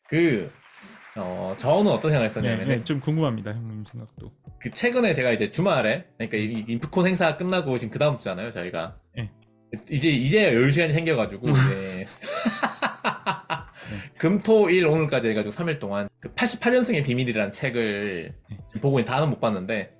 그, 저는 어떤 생각을 네, 했었냐면은, 네, 좀 궁금합니다, 형님 생각도. 그 최근에 제가 이제 주말에, 그러니까 이 인프콘 행사 끝나고 지금 그 다음 주잖아요, 저희가. 네, 이제 여유 시간이 생겨가지고, 이제, 네, 금토일 오늘까지 해가지고 3일 동안 그 88년생의 비밀이라는 책을 네, 지금 보고 있는 다는 못 봤는데,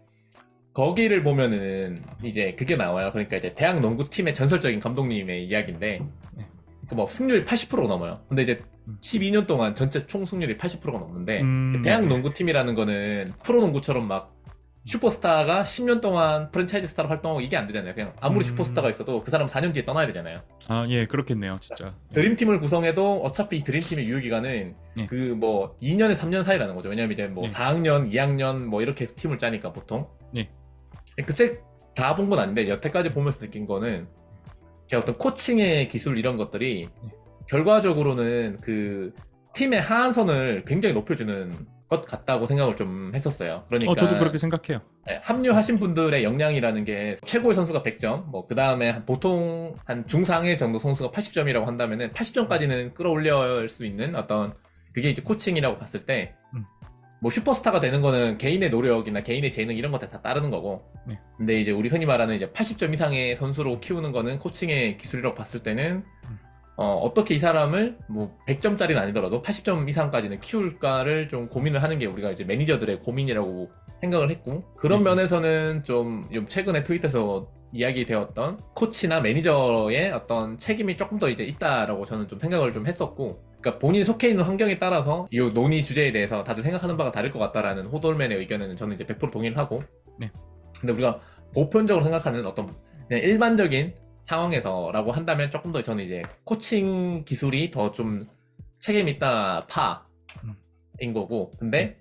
거기를 보면은 이제 그게 나와요. 그러니까 이제 대학 농구팀의 전설적인 감독님의 이야기인데, 네. 그 뭐 승률이 80%가 넘어요. 근데 이제 음, 12년 동안 전체 총 승률이 80%가 넘는데, 네, 대학 네. 농구팀이라는 거는 프로농구처럼 막 슈퍼스타가 10년 동안 프랜차이즈 스타로 활동하고 이게 안 되잖아요. 그냥 아무리 슈퍼스타가 음, 있어도 그 사람 4년 뒤에 떠나야 되잖아요. 아, 예, 그렇겠네요, 진짜. 네, 드림팀을 구성해도 어차피 이 드림팀의 유효기간은 네, 그 뭐 2년에 3년 사이라는 거죠. 왜냐면 이제 뭐 네, 4학년, 2학년 뭐 이렇게 해서 팀을 짜니까 보통. 네, 그 책 다 본 건 아닌데 여태까지 보면서 느낀 거는 제가 어떤 코칭의 기술 이런 것들이 네. 결과적으로는 그 팀의 하한선을 굉장히 높여주는 것 같다고 생각을 좀 했었어요. 저도 그러니까 그렇게 생각해요. 합류하신 분들의 역량이라는 게 최고의 선수가 100점, 뭐 그 다음에 보통 한 중상위 정도 선수가 80점이라고 한다면은 80점까지는 끌어올릴 수 있는 어떤 그게 이제 코칭이라고 봤을 때 음, 뭐 슈퍼스타가 되는 거는 개인의 노력이나 개인의 재능 이런 것들 다 따르는 거고, 네, 근데 이제 우리 흔히 말하는 이제 80점 이상의 선수로 키우는 거는 코칭의 기술이라고 봤을 때는 음, 어떻게 이 사람을 뭐 100점짜리는 아니더라도 80점 이상까지는 키울까를 좀 고민을 하는 게 우리가 이제 매니저들의 고민이라고 생각을 했고, 그런 네, 면에서는 좀 최근에 트윗에서 이야기되었던 코치나 매니저의 어떤 책임이 조금 더 이제 있다라고 저는 좀 생각을 좀 했었고, 그러니까 본인이 속해 있는 환경에 따라서 이 논의 주제에 대해서 다들 생각하는 바가 다를 것 같다라는 호돌맨의 의견에는 저는 이제 100% 동의를 하고, 네, 근데 우리가 보편적으로 생각하는 어떤 그냥 일반적인 상황에서라고 한다면 조금 더 저는 이제 코칭 기술이 더 좀 책임 있다 음, 파인 거고, 네, 근데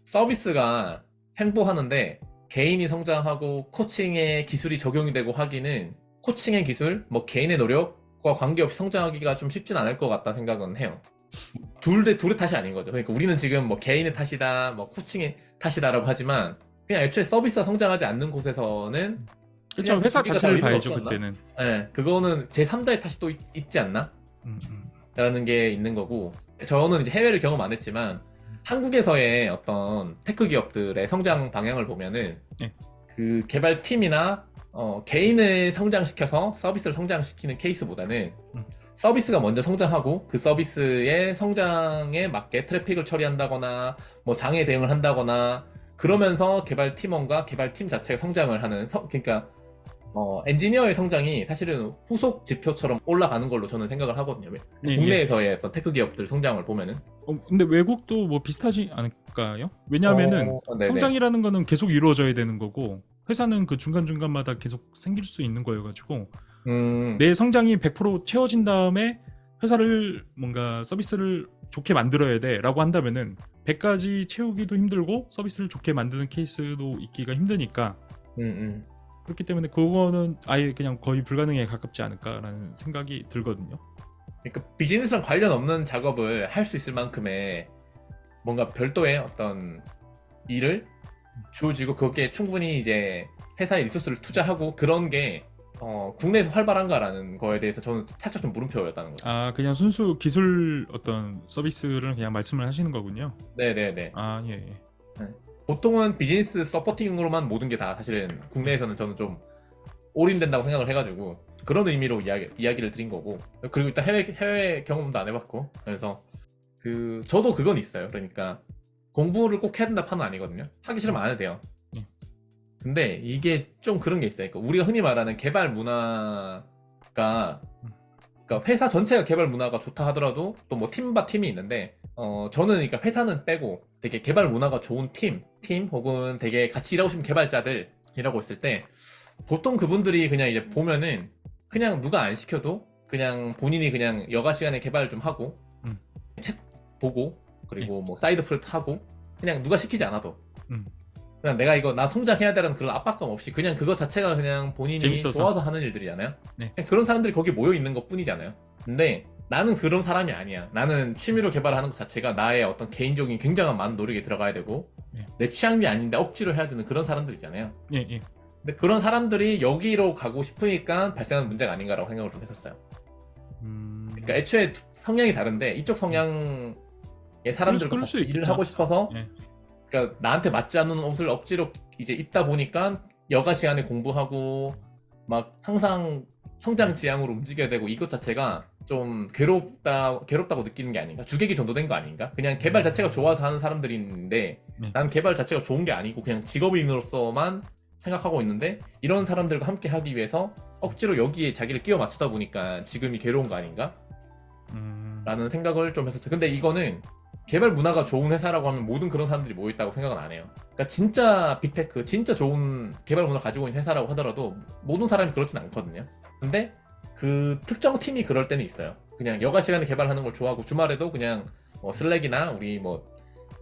서비스가 횡보하는데 개인이 성장하고 코칭의 기술이 적용이 되고 하기는 코칭의 기술, 뭐 개인의 노력과 관계없이 성장하기가 좀 쉽진 않을 것 같다 생각은 해요. 둘의 탓이 아닌 거죠. 그러니까 우리는 지금 뭐 개인의 탓이다, 뭐 코칭의 탓이다라고 하지만 그냥 애초에 서비스가 성장하지 않는 곳에서는 그렇죠. 그냥 그 회사 두 개가 다 자체를 의미가 봐야죠, 없지 않나? 그때는. 예, 그거는 제3자의 탓이 또 있지 않나? 음, 음, 라는 게 있는 거고, 저는 이제 해외를 경험 안 했지만 한국에서의 어떤 테크 기업들의 성장 방향을 보면은 네, 그 개발팀이나 개인을 성장시켜서 서비스를 성장시키는 케이스보다는 음, 서비스가 먼저 성장하고 그 서비스의 성장에 맞게 트래픽을 처리한다거나 뭐 장애 대응을 한다거나 그러면서 개발팀원과 개발팀 자체가 성장을 하는, 그러니까 엔지니어의 성장이 사실은 후속 지표처럼 올라가는 걸로 저는 생각을 하거든요. 네, 네. 국내에서의 어떤 테크 기업들 성장을 보면은. 근데 외국도 뭐 비슷하지 않을까요? 왜냐하면은 네네. 성장이라는 거는 계속 이루어져야 되는 거고 회사는 그 중간중간마다 계속 생길 수 있는 거여가지고 음, 내 성장이 100% 채워진 다음에 회사를 뭔가 서비스를 좋게 만들어야 돼 라고 한다면은 100까지 채우기도 힘들고 서비스를 좋게 만드는 케이스도 있기가 힘드니까 음, 음. 그렇기 때문에 그거는 아예 그냥 거의 불가능에 가깝지 않을까라는 생각이 들거든요. 그러니까 비즈니스랑 관련 없는 작업을 할 수 있을 만큼의 뭔가 별도의 어떤 일을 주어지고 거기에 충분히 이제 회사의 리소스를 투자하고 그런 게 국내에서 활발한가라는 거에 대해서 저는 살짝 좀 물음표였다는 거죠. 아, 그냥 순수 기술 어떤 서비스를 그냥 말씀을 하시는 거군요. 네네네. 아, 예, 예. 네. 보통은 비즈니스 서포팅으로만 모든 게 다 사실은 국내에서는 저는 좀 올인된다고 생각을 해가지고 그런 의미로 이야기를 드린 거고, 그리고 일단 해외 경험도 안 해봤고, 그래서 저도 그건 있어요. 그러니까 공부를 꼭 해야 된다 판은 아니거든요. 하기 싫으면 안 해도 돼요. 예. 근데 이게 좀 그런 게 있어요. 그러니까 우리가 흔히 말하는 개발 문화가, 그러니까 회사 전체가 개발 문화가 좋다 하더라도 또 뭐 팀과 팀이 있는데, 저는 그러니까 회사는 빼고 되게 개발 문화가 좋은 팀 혹은 되게 같이 일하고 싶은 개발자들이라고 있을 때 보통 그분들이 그냥 이제 보면은 그냥 누가 안 시켜도 그냥 본인이 그냥 여가 시간에 개발 좀 하고 음. 책 보고 그리고 뭐 사이드 프로젝트 하고 그냥 누가 시키지 않아도 음. 그냥 내가 이거 나 성장해야 되라는 그런 압박감 없이 그냥 그거 자체가 그냥 본인이 재밌어서. 좋아서 하는 일들이잖아요. 네. 그냥 그런 사람들이 거기 모여 있는 것 뿐이잖아요. 근데 나는 그런 사람이 아니야. 나는 취미로 개발하는 것 자체가 나의 어떤 개인적인 굉장한 많은 노력이 들어가야 되고 네. 내 취향이 아닌데 억지로 해야 되는 그런 사람들이잖아요. 예, 예. 근데 그런 사람들이 여기로 가고 싶으니까 발생하는 문제가 아닌가라고 생각을 좀 했었어요. 음. 그러니까 애초에 성향이 다른데 이쪽 성향을 사람들과 그럴 같이 수 일을 있겠죠. 하고 싶어서 예. 그러니까 나한테 맞지 않는 옷을 억지로 이제 입다 보니까 여가 시간에 공부하고 막 항상 성장 지향으로 움직여야 되고 이것 자체가 좀 괴롭다고 느끼는 게 아닌가? 주객이 전도된 거 아닌가? 그냥 개발 자체가 좋아서 하는 사람들이 있는데 네. 난 개발 자체가 좋은 게 아니고 그냥 직업인으로서만 생각하고 있는데 이런 사람들과 함께 하기 위해서 억지로 여기에 자기를 끼워 맞추다 보니까 지금이 괴로운 거 아닌가? 라는 생각을 좀 했었어요. 근데 이거는 개발 문화가 좋은 회사라고 하면 모든 그런 사람들이 모여있다고 생각은 안 해요. 그러니까 진짜 빅테크, 진짜 좋은 개발 문화 가지고 있는 회사라고 하더라도 모든 사람이 그렇진 않거든요. 근데 그 특정 팀이 그럴 때는 있어요. 그냥 여가 시간에 개발하는 걸 좋아하고 주말에도 그냥 뭐 슬랙이나 우리 뭐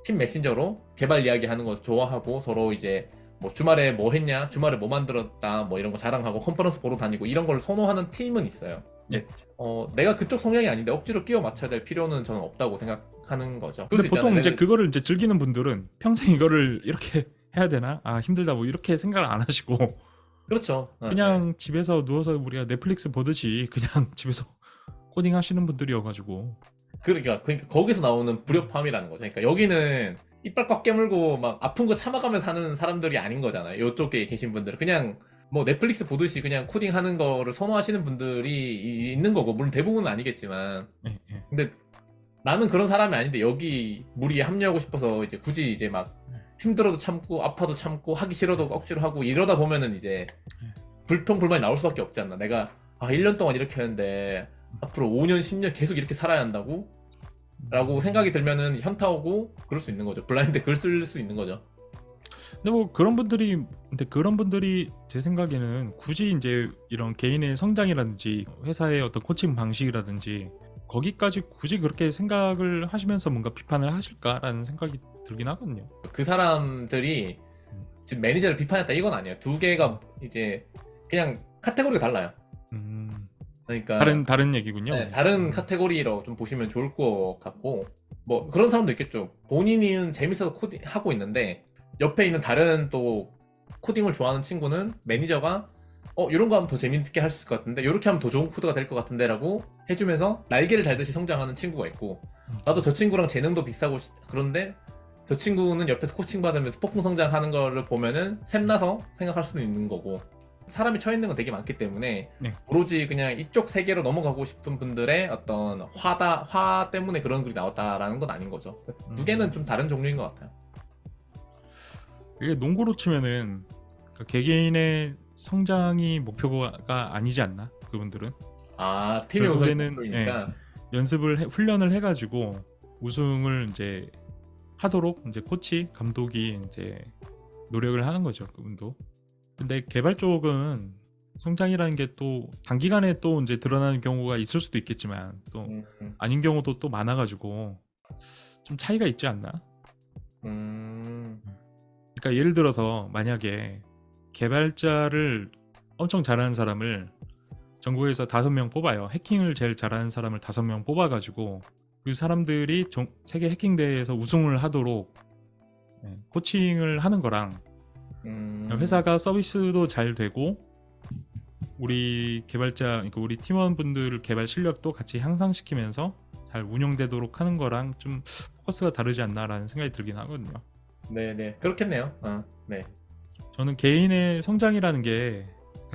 팀 메신저로 개발 이야기 하는 거 좋아하고 서로 이제 뭐 주말에 뭐 했냐, 주말에 뭐 만들었다, 뭐 이런 거 자랑하고 컨퍼런스 보러 다니고 이런 걸 선호하는 팀은 있어요. 네. 내가 그쪽 성향이 아닌데 억지로 끼워 맞춰야 될 필요는 저는 없다고 생각하는 거죠. 근데 그럴 수 보통 있잖아요. 이제 그거를 이제 즐기는 분들은 평생 이거를 이렇게 해야 되나? 아 힘들다 뭐 이렇게 생각을 안 하시고 그렇죠. 그냥 집에서 누워서 우리가 넷플릭스 보듯이 그냥 집에서 코딩 하시는 분들이어가지고 그러니까 거기서 나오는 불협화음이라는 거죠. 그러니까 여기는 이빨 꽉 깨물고 막 아픈 거 참아가면서 사는 사람들이 아닌 거잖아요. 이쪽에 계신 분들은 그냥 뭐 넷플릭스 보듯이 그냥 코딩하는 거를 선호하시는 분들이 있는 거고 물론 대부분은 아니겠지만 예, 예. 근데 나는 그런 사람이 아닌데 여기 무리에 합류하고 싶어서 이제 굳이 이제 막 힘들어도 참고 아파도 참고 하기 싫어도 억지로 하고 이러다 보면은 이제 불평 불만이 나올 수밖에 없지 않나. 내가 1년 동안 이렇게 했는데 앞으로 5년 10년 계속 이렇게 살아야 한다고? 라고 생각이 들면은 현타 오고 그럴 수 있는 거죠. 블라인드 글 쓸 수 있는 거죠. 근데 그런 분들이 제 생각에는 굳이 이제 이런 개인의 성장이라든지 회사의 어떤 코칭 방식이라든지 거기까지 굳이 그렇게 생각을 하시면서 뭔가 비판을 하실까라는 생각이 들긴 하거든요. 그 사람들이 지금 매니저를 비판했다 이건 아니에요. 두 개가 이제 그냥 카테고리가 달라요. 그러니까 다른 얘기군요. 네, 다른 카테고리로 좀 보시면 좋을 것 같고 뭐 그런 사람도 있겠죠. 본인은 재밌어서 코딩하고 있는데 옆에 있는 다른 또 코딩을 좋아하는 친구는 매니저가 이런 거 하면 더 재밌게 할 수 있을 것 같은데 이렇게 하면 더 좋은 코드가 될 것 같은데 라고 해주면서 날개를 달듯이 성장하는 친구가 있고 나도 저 친구랑 재능도 비슷하고 그런데 저 친구는 옆에서 코칭 받으면서 폭풍 성장하는 거를 보면은 샘나서 생각할 수도 있는 거고 사람이 처해있는 건 되게 많기 때문에 네. 오로지 그냥 이쪽 세계로 넘어가고 싶은 분들의 어떤 화 때문에 그런 글이 나왔다라는 건 아닌 거죠. 두 개는 좀 다른 종류인 것 같아요. 이게 농구로 치면은 그 개개인의 성장이 목표가 아니지 않나? 그분들은 팀의 우선이 결국에는, 목표이니까 훈련을 해가지고 우승을 이제 하도록 이제 코치 감독이 이제 노력을 하는 거죠. 그분도. 근데 개발 쪽은 성장이라는 게 또 단기간에 또 이제 드러나는 경우가 있을 수도 있겠지만 또 아닌 경우도 또 많아가지고 좀 차이가 있지 않나? 그러니까 예를 들어서 만약에 개발자를 엄청 잘하는 사람을 전국에서 5명 뽑아요. 해킹을 제일 잘하는 사람을 5명 뽑아가지고 그 사람들이 세계 해킹 대회에서 우승을 하도록 코칭을 하는 거랑 회사가 서비스도 잘 되고 우리 개발자, 그러니까 우리 팀원분들 개발 실력도 같이 향상시키면서 잘 운영되도록 하는 거랑 좀 포커스가 다르지 않나라는 생각이 들긴 하거든요. 네네 그렇겠네요. 네. 저는 개인의 성장이라는 게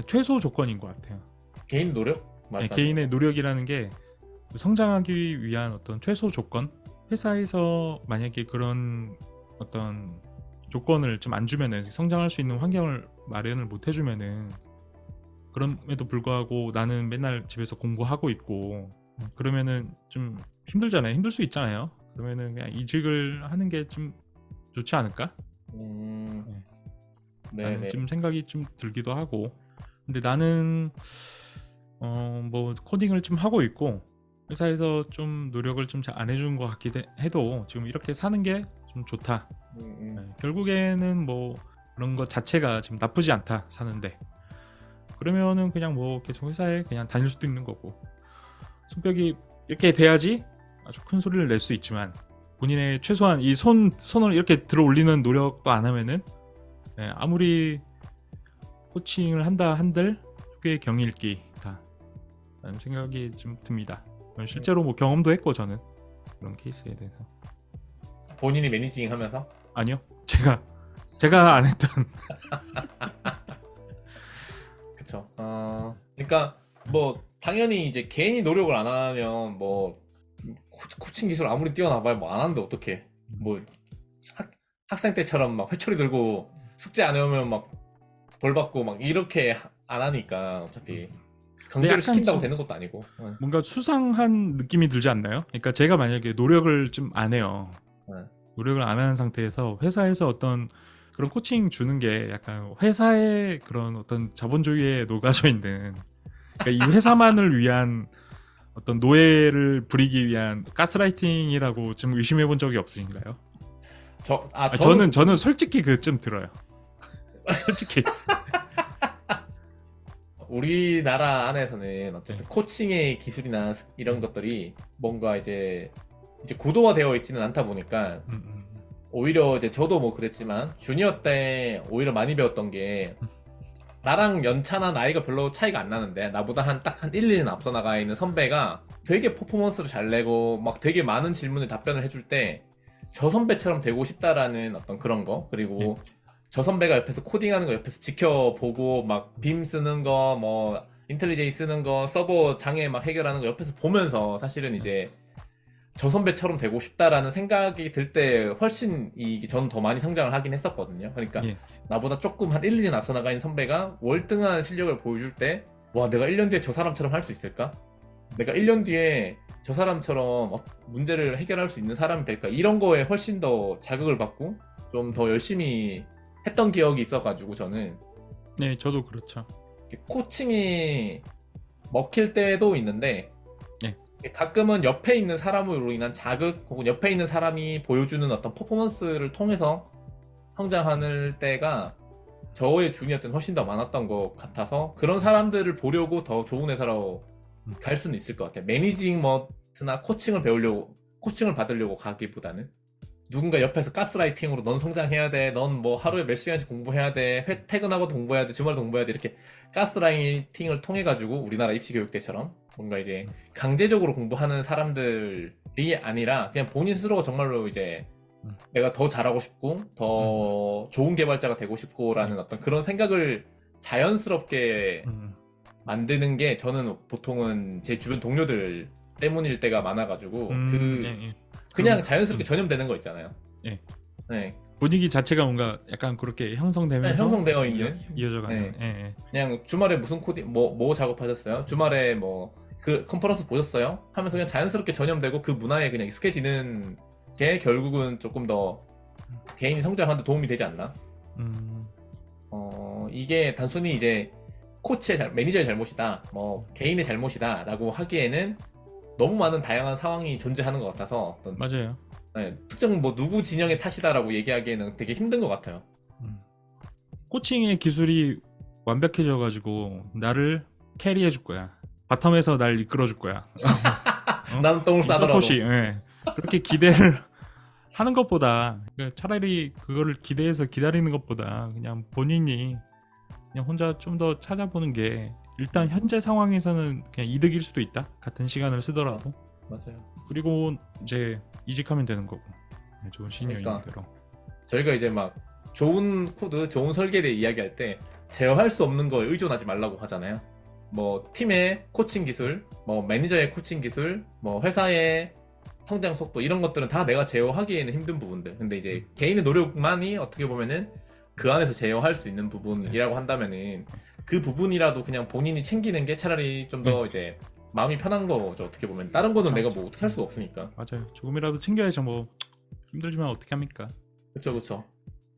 최소 조건인 것 같아요. 개인 노력? 개인의 노력이라는 게 성장하기 위한 어떤 최소 조건? 회사에서 만약에 그런 어떤 조건을 좀 안 주면은 성장할 수 있는 환경을 마련을 못 해주면은 그럼에도 불구하고 나는 맨날 집에서 공부하고 있고 그러면은 좀 힘들잖아요. 힘들 수 있잖아요. 그러면은 그냥 이직을 하는 게 좀 좋지 않을까? 네네. 좀 생각이 좀 들기도 하고. 근데 나는 뭐 코딩을 좀 하고 있고 회사에서 좀 노력을 좀 잘 안 해준 것 같기도 해도 지금 이렇게 사는 게 좀 좋다. 결국에는 뭐 그런 것 자체가 지금 나쁘지 않다 사는데 그러면은 그냥 뭐 계속 회사에 그냥 다닐 수도 있는 거고 손뼉이 이렇게 돼야지 아주 큰 소리를 낼 수 있지만 본인의 최소한 이 손을 이렇게 들어 올리는 노력도 안 하면은 아무리 코칭을 한다 한들 꽤 경일기다 라는 생각이 좀 듭니다. 실제로 뭐 경험도 했고 저는 그런 케이스에 대해서 본인이 매니징 하면서? 아니요. 제가 안 했던. 그쵸. 그러니까 뭐 당연히 이제 개인이 노력을 안 하면 뭐 코칭 기술 아무리 뛰어나봐야 뭐 안 하는데 어떡해. 뭐 학생 때처럼 막 회초리 들고 숙제 안 해오면 막 벌 받고 막 이렇게 안 하니까 어차피 강제로 약간 시킨다고 좀 되는 것도 아니고. 뭔가 수상한 느낌이 들지 않나요? 그러니까 제가 만약에 노력을 좀 안 해요. 네. 노력을 안 하는 상태에서 회사에서 어떤 그런 코칭 주는 게 약간 회사의 그런 어떤 자본주의에 녹아져 있는, 그러니까 이 회사만을 위한 어떤 노예를 부리기 위한 가스라이팅이라고 좀 의심해 본 적이 없으신가요? 저는 솔직히 그쯤 들어요. 솔직히. 우리나라 안에서는 어쨌든 네. 코칭의 기술이나 이런 것들이 뭔가 이제 고도화되어 있지는 않다 보니까 오히려 이제 저도 뭐 그랬지만 주니어 때 오히려 많이 배웠던 게 나랑 연차나 나이가 별로 차이가 안 나는데 나보다 한 1, 2년 앞서 나가 있는 선배가 되게 퍼포먼스를 잘 내고 막 되게 많은 질문에 답변을 해줄 때 저 선배처럼 되고 싶다라는 어떤 그런 거, 그리고 저 선배가 옆에서 코딩하는 거 옆에서 지켜보고 막 빔 쓰는 거 뭐 인텔리제이 쓰는 거 서버 장애 막 해결하는 거 옆에서 보면서 사실은 이제 저 선배처럼 되고 싶다라는 생각이 들 때 훨씬 저는 더 많이 성장을 하긴 했었거든요. 그러니까 예. 나보다 조금 한 1, 2년 앞서 나가 있는 선배가 월등한 실력을 보여줄 때 와, 내가 1년 뒤에 저 사람처럼 할 수 있을까? 내가 1년 뒤에 저 사람처럼 문제를 해결할 수 있는 사람이 될까? 이런 거에 훨씬 더 자극을 받고 좀 더 열심히 했던 기억이 있어가지고 저는 네, 저도 그렇죠. 코칭이 먹힐 때도 있는데 네. 가끔은 옆에 있는 사람으로 인한 자극 혹은 옆에 있는 사람이 보여주는 어떤 퍼포먼스를 통해서 성장하는 때가 저의 주니어 때는 훨씬 더 많았던 것 같아서 그런 사람들을 보려고 더 좋은 회사로 갈 수는 있을 것 같아요. 매니징 머트나 코칭을 받으려고 가기보다는 누군가 옆에서 가스라이팅으로 넌 성장해야 돼, 넌 뭐 하루에 몇 시간씩 공부해야 돼, 퇴근하고도 공부해야 돼, 주말도 공부해야 돼, 이렇게 가스라이팅을 통해 가지고 우리나라 입시 교육 때처럼 뭔가 이제 강제적으로 공부하는 사람들이 아니라 그냥 본인 스스로가 정말로 이제 내가 더 잘하고 싶고 더 좋은 개발자가 되고 싶고라는 어떤 그런 생각을 자연스럽게 만드는 게 저는 보통은 제 주변 동료들 때문일 때가 많아가지고 그냥 자연스럽게 전염되는 거 있잖아요. 예. 네. 분위기 자체가 뭔가 약간 그렇게 형성되면서 형성되어 있는 이어져가는. 네. 그냥 주말에 무슨 코딩 뭐 작업하셨어요? 주말에 뭐 그 컨퍼런스 보셨어요? 하면서 그냥 자연스럽게 전염되고 그 문화에 그냥 익숙해지는 게 결국은 조금 더 개인이 성장하는 데 도움이 되지 않나? 이게 단순히 이제 매니저의 잘못이다, 뭐 개인의 잘못이다라고 하기에는 너무 많은 다양한 상황이 존재하는 것 같아서 맞아요. 네, 특정 뭐 누구 진영의 탓이다라고 얘기하기에는 되게 힘든 것 같아요. 코칭의 기술이 완벽해져가지고 나를 캐리해 줄 거야. 바텀에서 날 이끌어 줄 거야. 나는 똥을 싸더라도. 서폿이, 예. 그렇게 기대를 하는 것보다 차라리 그거를 기대해서 기다리는 것보다 그냥 본인이 그냥 혼자 좀 더 찾아보는 게 일단 현재 상황에서는 그냥 이득일 수도 있다. 같은 시간을 쓰더라도. 맞아요. 그리고 이제 이직하면 되는 거고. 좋은 시니어인 대로. 저희가 이제 막 좋은 코드, 좋은 설계에 대해 이야기할 때 제어할 수 없는 거에 의존하지 말라고 하잖아요. 뭐 팀의 코칭 기술, 뭐 매니저의 코칭 기술, 뭐 회사의 성장 속도 이런 것들은 다 내가 제어하기에는 힘든 부분들. 근데 이제 개인의 노력만이 어떻게 보면은 그 안에서 제어할 수 있는 부분이라고 한다면은 그 부분이라도 그냥 본인이 챙기는 게 차라리 좀 더 이제 마음이 편한 거죠. 어떻게 보면 다른 거는 내가 뭐 어떻게 할 수가 없으니까. 맞아요. 조금이라도 챙겨야죠. 뭐 힘들지만 어떻게 합니까? 그렇죠.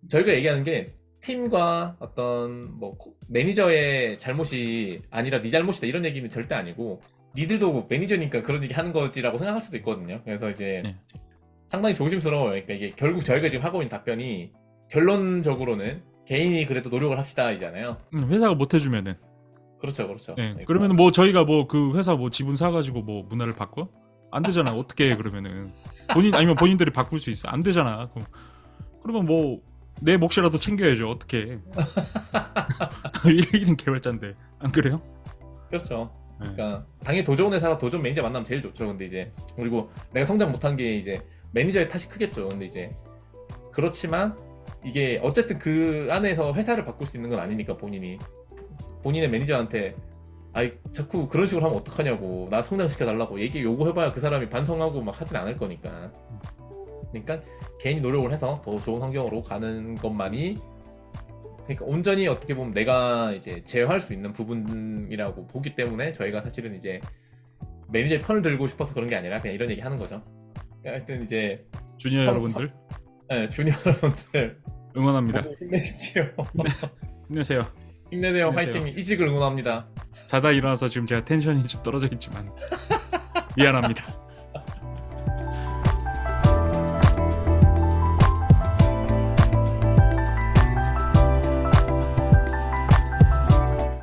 저희가 얘기하는 게 팀과 어떤 뭐 매니저의 잘못이 아니라 네 잘못이다 이런 얘기는 절대 아니고 니들도 매니저니까 그런 얘기 하는 거지라고 생각할 수도 있거든요. 그래서 이제 상당히 조심스러워요. 그러니까 이게 결국 저희가 지금 하고 있는 답변이 결론적으로는 개인이 그래도 노력을 합시다 이잖아요. 회사가 못 해주면은. 그렇죠. 네. 그러면 뭐 저희가 뭐 그 회사 뭐 지분 사가지고 뭐 문화를 바꿔? 안 되잖아. 어떻게 해 그러면은 아니면 본인들이 바꿀 수 있어? 안 되잖아. 그러면 뭐 내 몫이라도 챙겨야죠. 어떻게? 1인 개발자인데 안 그래요? 그렇죠. 그러니까 당연히 더 좋은 회사가 더 좋은 매니저 만나면 제일 좋죠. 근데 이제 그리고 내가 성장 못한 게 이제 매니저의 탓이 크겠죠. 근데 이제 그렇지만 이게 어쨌든 그 안에서 회사를 바꿀 수 있는 건 아니니까 본인의 매니저한테 아이 자꾸 그런 식으로 하면 어떡하냐고 나 성장시켜 달라고 요구해봐야 그 사람이 반성하고 막 하진 않을 거니까. 그러니까 개인이 노력을 해서 더 좋은 환경으로 가는 것만이, 그러니까 온전히 어떻게 보면 내가 이제 제어할 수 있는 부분이라고 보기 때문에 저희가 사실은 이제 매니저의 편을 들고 싶어서 그런 게 아니라 그냥 이런 얘기 하는 거죠. 하여튼 이제 주니어 여러분들 네, 주니어 여러분들 응원합니다. 모두 힘내십시오. 힘내세요. 힘내세요. 힘내세요. 화이팅. 이직을 응원합니다. 자다 일어나서 지금 제가 텐션이 좀 떨어져 있지만 미안합니다.